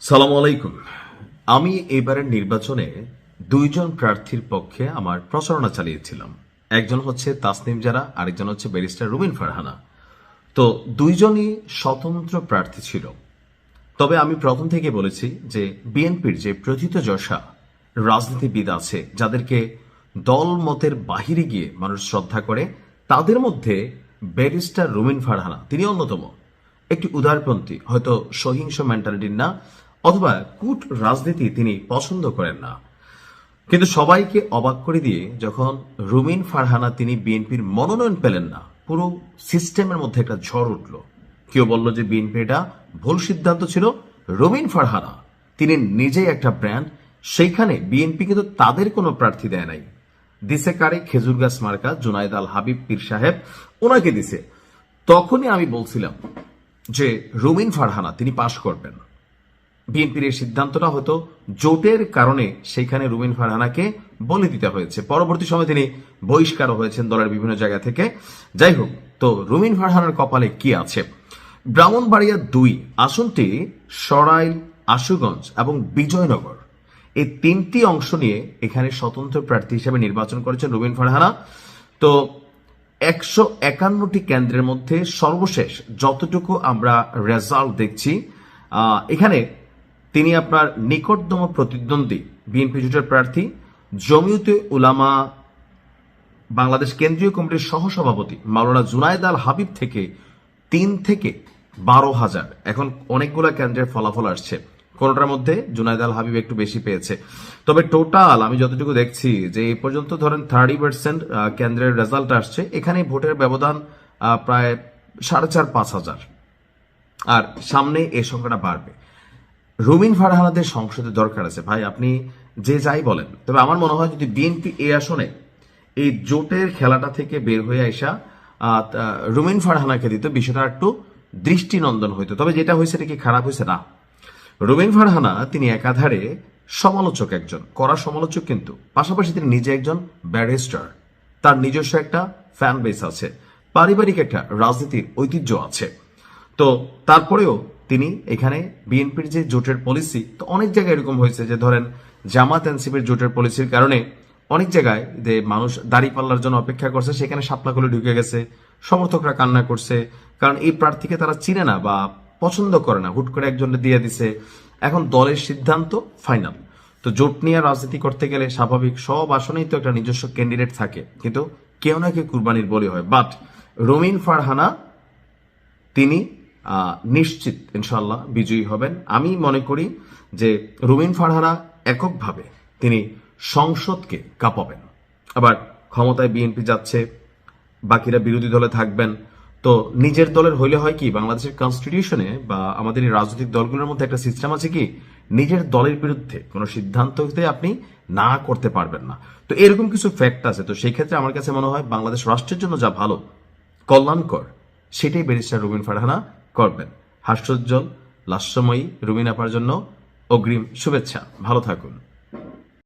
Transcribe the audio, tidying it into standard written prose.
সালাম আলাইকুম। আমি এবারের নির্বাচনে দুইজন প্রার্থীর পক্ষে আমার প্রচারণা চালিয়েছিলাম। একজন হচ্ছে তাসনিম জারা, আরেকজন হচ্ছে ব্যারিস্টার রুমিন ফারহানা। তো দুইজনই স্বতন্ত্র প্রার্থী ছিল। তবে আমি প্রথম থেকে বলেছি যে বিএনপির যে প্রথিতযশা রাজনীতিবিদ আছে, যাদেরকে দল মতের বাহিরে গিয়ে মানুষ শ্রদ্ধা করে, তাদের মধ্যে ব্যারিস্টার রুমিন ফারহানা তিনি অন্যতম। একটি উদারপন্থী, হয়তো সহিংস মেন্টালিটির না, অথবা কূট রাজনীতি তিনি পছন্দ করেন না। কিন্তু সবাইকে অবাক করে দিয়ে যখন রুমিন ফারহানা তিনি বিএনপির মনোনয়ন পেলেন না, পুরো সিস্টেমের মধ্যে একটা ঝড় উঠল। কেউ বলল যে বিএনপি এটা ভুল সিদ্ধান্ত ছিল। রুমিন ফারহানা তিনি নিজেই একটা ব্র্যান্ড, সেইখানে বিএনপি কিন্তু তাদের কোনো প্রার্থী দেয় নাই, দিছে কারে? খেজুর গাছ মার্কা জুনাইদ আল হাবিব পীর সাহেব, ওনাকে দিছে। তখনই আমি বলছিলাম যে রুমিন ফারহানা তিনি পাশ করবেন। বিএনপির এই সিদ্ধান্তটা হয়তো জোটের কারণে সেইখানে রুমিন ফারহানাকে বলে দিতে হয়েছে। পরবর্তী সময় তিনি বহিষ্কার হয়েছেন দলের বিভিন্ন জায়গা থেকে। যাই হোক, তো রুমিন ফারহানার কপালে কি আছে? ব্রাহ্মণবাড়িয়া ২ আসনটি সরাইল, আশুগঞ্জ এবং বিজয়নগর, এই তিনটি অংশ নিয়ে এখানে স্বতন্ত্র প্রার্থী হিসেবে নির্বাচন করেছেন রুমিন ফারহানা। তো ১৫১টি কেন্দ্রের মধ্যে সর্বশেষ যতটুকু আমরা রেজাল্ট দেখছি, এখানে তিনি আপনার নিকটতম প্রতিদ্বন্দ্বী বিএনপি জোটের প্রার্থী জমিয়তে উলামা বাংলাদেশ কেন্দ্রীয় কমিটির সহসভাপতি মাওলানা জুনায়েদ আল হাবিব থেকে ৩ থেকে ১২,০০০। এখন অনেকগুলো কেন্দ্রের ফলাফল আসছে, কোনটার মধ্যে জুনায়েদ আল হাবিব একটু বেশি পেয়েছে। তবে টোটাল আমি যতটুকু দেখছি যে এই পর্যন্ত ধরেন 30% কেন্দ্রের রেজাল্ট আসছে। এখানে ভোটের ব্যবধান প্রায় ৪,৫০০। আর সামনে এই সংখ্যাটা বাড়বে। রুমিন ফারহানাদের সংসদে দরকার আছে ভাই, আপনি যে যাই বলেন। তবে আমার মনে হয় যদি বিএনপি এই আসনে এই জোটের খেলাটা থেকে বের হয়ে আসা রুমিন ফারহানাকে দিত, বিষয়টা একটু দৃষ্টিনন্দন হইতো। তবে যেটা হয়েছে এটা কি খারাপ হয়েছে? না। রুমিন ফারহানা তিনি একাধারে সমালোচক, একজন কড়া সমালোচক, কিন্তু পাশাপাশি তিনি নিজে একজন ব্যারিস্টার। তার নিজস্ব একটা ফ্যান বেস আছে, পারিবারিক একটা রাজনীতির ঐতিহ্য আছে। তো তারপরেও তিনি এখানে বিএনপির যে জোটের পলিসি, তো অনেক জায়গায় এরকম হয়েছে যে ধরেন জামাত এনসিপির জোটের পলিসির কারণে অনেক জায়গায় যে মানুষ দাড়ি পাল্লার জন্য অপেক্ষা করছে, সেখানে শাপলা খুলে ঢুকে গেছে, সমর্থকরা কান্না করছে, কারণ এই প্রার্থীকে তারা চিনে না বা পছন্দ করে না, হুট করে একজনকে দিয়ে দিছে। এখন দলের সিদ্ধান্ত ফাইনাল। তো জোট নিয়ে রাজনীতি করতে গেলে স্বাভাবিক সব আসনেই তো একটা নিজস্ব ক্যান্ডিডেট থাকে, কিন্তু কেউ না কেউ কুরবানির বলি হয়। বাট রুমিন ফারহানা তিনি নিশ্চিত ইনশাল্লাহ বিজয়ী হবেন। আমি মনে করি যে রুমিন ফারহানা এককভাবে তিনি সংসদকে কাঁপাবেন। আবার ক্ষমতায় বিএনপি যাচ্ছে, বাকিরা বিরোধী দলে থাকবেন। তো নিজের দলের হইলে হয় কি, বাংলাদেশের কনস্টিটিউশনে বা আমাদের এই রাজনৈতিক দলগুলোর মধ্যে একটা সিস্টেম আছে কি, নিজের দলের বিরুদ্ধে কোনো সিদ্ধান্ত হতে আপনি না করতে পারবেন না। তো এরকম কিছু ফ্যাক্ট আছে। তো সেই ক্ষেত্রে আমার কাছে মনে হয় বাংলাদেশ রাষ্ট্রের জন্য যা ভালো, কল্যাণকর, সেটাই ব্যারিস্টার রুমিন ফারহানা করবেন। হাস্যোজ্জ্বল লাস্যময়ী রুমিন আপার জন্য অগ্রিম শুভেচ্ছা। ভালো থাকুন।